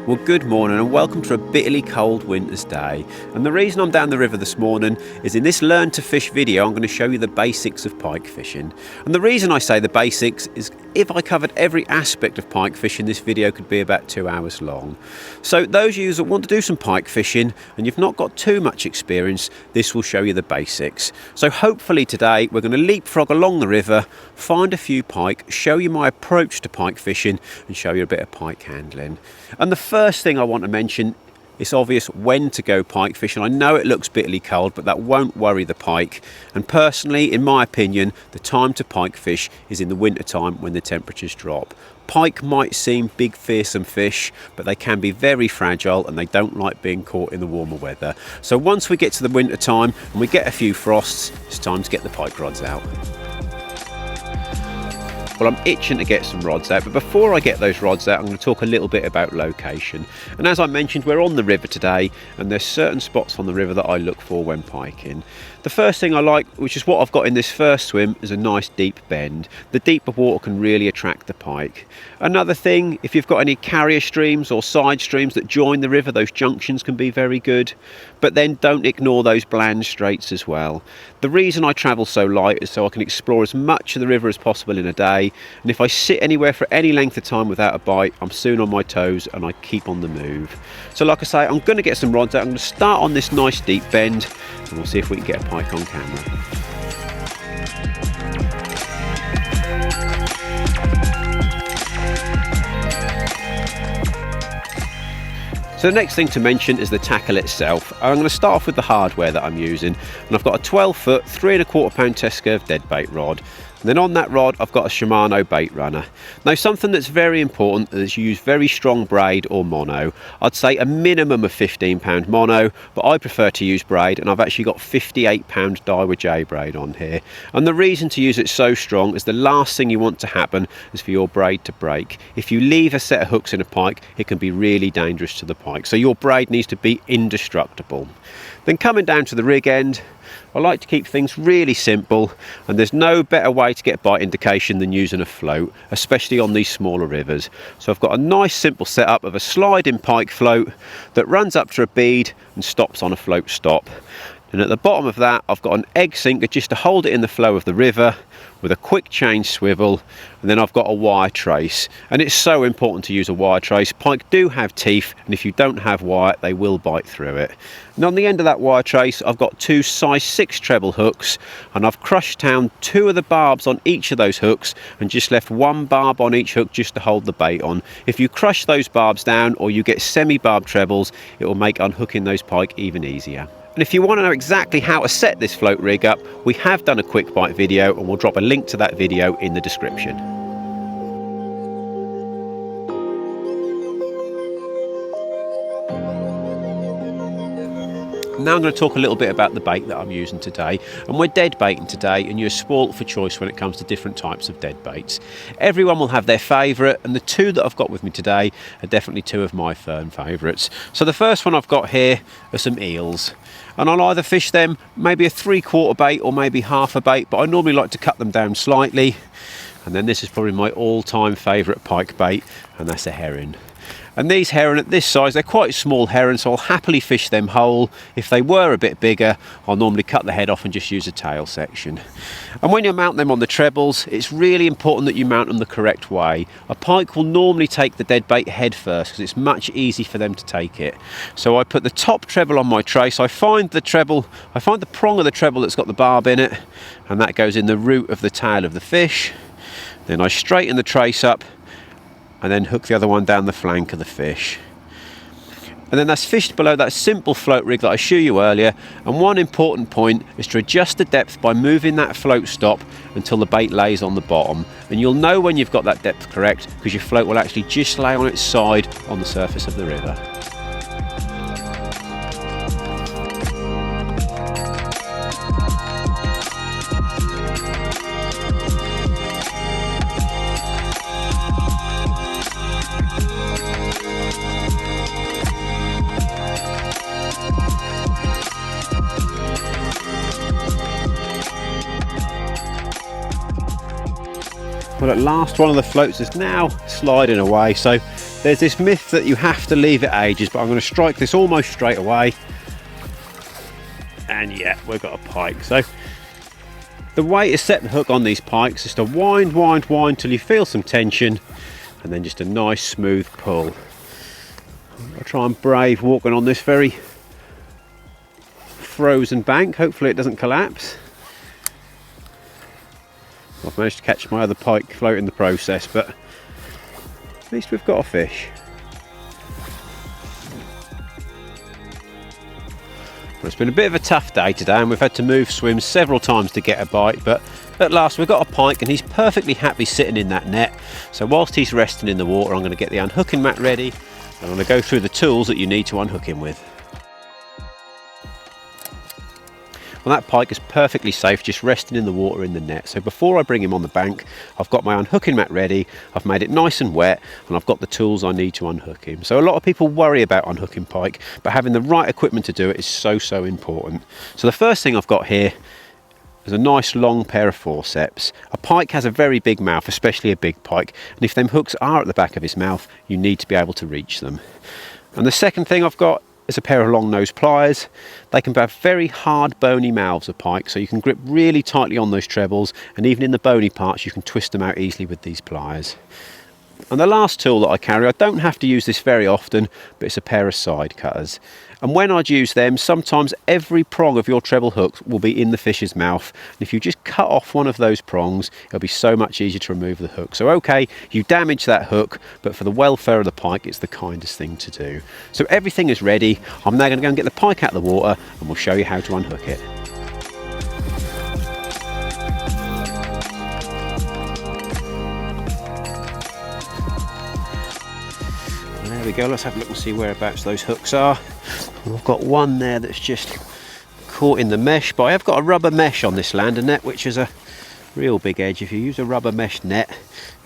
Well, good morning and welcome to a bitterly cold winter's day. And the reason I'm down the river this morning is in this Learn to Fish video I'm going to show you the basics of pike fishing. And the reason I say the basics is if I covered every aspect of pike fishing, this video could be about 2 hours long. So those of you that want to do some pike fishing and you've not got too much experience, this will show you the basics. So hopefully today we're going to leapfrog along the river, find a few pike, show you my approach to pike fishing and show you a bit of pike handling. And the first thing I want to mention, it's obvious when to go pike fishing. I know it looks bitterly cold, but that won't worry the pike. And personally, in my opinion, the time to pike fish is in the winter time when the temperatures drop. Pike might seem big, fearsome fish, but they can be very fragile and they don't like being caught in the warmer weather. So once we get to the winter time and we get a few frosts, it's time to get the pike rods out. Well, I'm itching to get some rods out, but before I get those rods out, I'm going to talk a little bit about location. And as I mentioned, we're on the river today, and there's certain spots on the river that I look for when piking. The first thing I like, which is what I've got in this first swim, is a nice deep bend. The deeper water can really attract the pike. Another thing, if you've got any carrier streams or side streams that join the river, those junctions can be very good. But then don't ignore those bland straits as well. The reason I travel so light is so I can explore as much of the river as possible in a day. And if I sit anywhere for any length of time without a bite, I'm soon on my toes and I keep on the move. So like I say, I'm going to get some rods out. I'm going to start on this nice deep bend and we'll see if we can get a pike on camera. So the next thing to mention is the tackle itself. I'm going to start off with the hardware that I'm using, and I've got a 12-foot, 3¼ pound test curve dead bait rod. And then on that rod I've got a Shimano bait runner. Now something that's very important is you use very strong braid or mono. I'd say a minimum of 15 pound mono, but I prefer to use braid, and I've actually got 58 pound Daiwa J braid on here. And the reason to use it so strong is the last thing you want to happen is for your braid to break. If you leave a set of hooks in a pike, it can be really dangerous to the pike. So your braid needs to be indestructible. Then coming down to the rig end, I like to keep things really simple, and there's no better way to get bite indication than using a float, especially on these smaller rivers. So I've got a nice simple setup of a sliding pike float that runs up to a bead and stops on a float stop. And at the bottom of that I've got an egg sinker just to hold it in the flow of the river with a quick change swivel, and then I've got a wire trace. And it's so important to use a wire trace. Pike do have teeth, and if you don't have wire they will bite through it. And on the end of that wire trace I've got 2 size 6 treble hooks, and I've crushed down 2 of the barbs on each of those hooks and just left 1 barb on each hook just to hold the bait on. If you crush those barbs down or you get semi-barb trebles, it will make unhooking those pike even easier. And if you want to know exactly how to set this float rig up, we have done a Quickbite video and we'll drop a link to that video in the description. Now I'm going to talk a little bit about the bait that I'm using today. And we're dead baiting today, and you're spoilt for choice when it comes to different types of dead baits. Everyone will have their favourite, and the 2 that I've got with me today are definitely 2 of my firm favourites. So the first one I've got here are some eels. And I'll either fish them maybe a 3/4 bait or maybe half a bait, but I normally like to cut them down slightly. And then this is probably my all-time favourite pike bait, and that's a herring. And these herring at this size, they're quite small herons, so I'll happily fish them whole. If they were a bit bigger, I'll normally cut the head off and just use a tail section. And when you mount them on the trebles, it's really important that you mount them the correct way. A pike will normally take the dead bait head first because it's much easier for them to take it. So I put the top treble on my trace. I find the prong of the treble that's got the barb in it, and that goes in the root of the tail of the fish. Then I straighten the trace up and then hook the other one down the flank of the fish. And then that's fished below that simple float rig that I showed you earlier. And one important point is to adjust the depth by moving that float stop until the bait lays on the bottom. And you'll know when you've got that depth correct because your float will actually just lay on its side on the surface of the river. Well, at last one of the floats is now sliding away, so There's this myth that you have to leave it ages, but I'm going to strike this almost straight away. And yeah, we've got a pike. So the way to set the hook on these pikes is to wind, wind, wind till you feel some tension, and then just a nice smooth pull. I'll try and brave walking on this very frozen bank. Hopefully it doesn't collapse. I've managed to catch my other pike float in the process, but at least we've got a fish. Well, it's been a bit of a tough day today, and we've had to move swims several times to get a bite, but at last we've got a pike and he's perfectly happy sitting in that net. So whilst he's resting in the water, I'm going to get the unhooking mat ready, and I'm going to go through the tools that you need to unhook him with. Well, that pike is perfectly safe, just resting in the water in the net. So before I bring him on the bank, I've got my unhooking mat ready, I've made it nice and wet, and I've got the tools I need to unhook him. So a lot of people worry about unhooking pike, but having the right equipment to do it is so important. So the first thing I've got here is a nice long pair of forceps. A pike has a very big mouth, especially a big pike, and if them hooks are at the back of his mouth, you need to be able to reach them. And the second thing I've got is a pair of long nose pliers. They can have very hard bony mouths of pike, so you can grip really tightly on those trebles, and even in the bony parts you can twist them out easily with these pliers. And the last tool that I carry, I don't have to use this very often, but it's a pair of side cutters. And when I'd use them, sometimes every prong of your treble hook will be in the fish's mouth. And if you just cut off one of those prongs, it'll be so much easier to remove the hook. So okay, you damage that hook, but for the welfare of the pike, it's the kindest thing to do. So everything is ready. I'm now going to go and get the pike out of the water, and we'll show you how to unhook it. There we go, let's have a look and see whereabouts those hooks are. I've got one there that's just caught in the mesh, but I have got a rubber mesh on this lander net, which is a real big edge. If you use a rubber mesh net,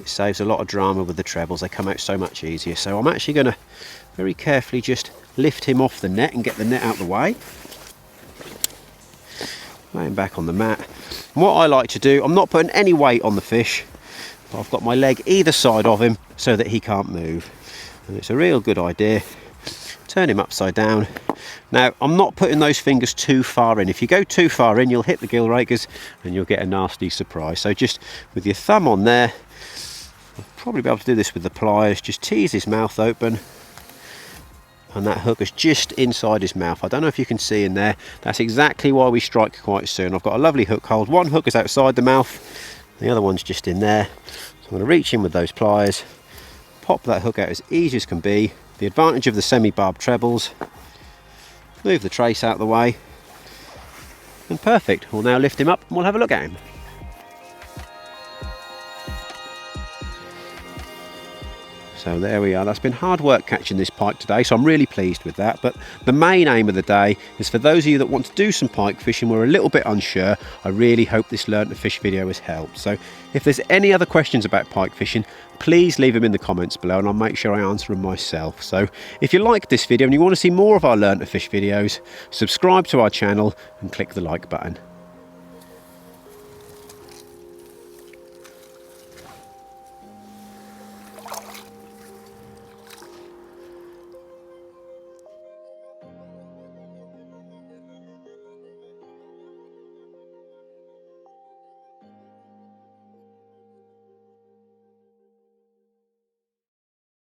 it saves a lot of drama with the trebles. They come out so much easier. So I'm actually going to very carefully just lift him off the net and get the net out of the way. Lay him back on the mat. And what I like to do, I'm not putting any weight on the fish, but I've got my leg either side of him so that he can't move. And it's a real good idea. Turn him upside down. Now, I'm not putting those fingers too far in. If you go too far in, you'll hit the gill rakers and you'll get a nasty surprise. So just with your thumb on there, I'll probably be able to do this with the pliers. Just tease his mouth open, and that hook is just inside his mouth. I don't know if you can see in there. That's exactly why we strike quite soon. I've got a lovely hook hold. One hook is outside the mouth, the other one's just in there. So I'm going to reach in with those pliers, pop that hook out as easy as can be. The advantage of the semi-barbed trebles. Move the trace out of the way, and perfect. We'll now lift him up and we'll have a look at him. So there we are. That's been hard work catching this pike today, so I'm really pleased with that. But the main aim of the day is for those of you that want to do some pike fishing, we're a little bit unsure. I really hope this Learn to Fish video has helped. So if there's any other questions about pike fishing, please leave them in the comments below and I'll make sure I answer them myself. So if you liked this video and you want to see more of our Learn to Fish videos, subscribe to our channel and click the like button.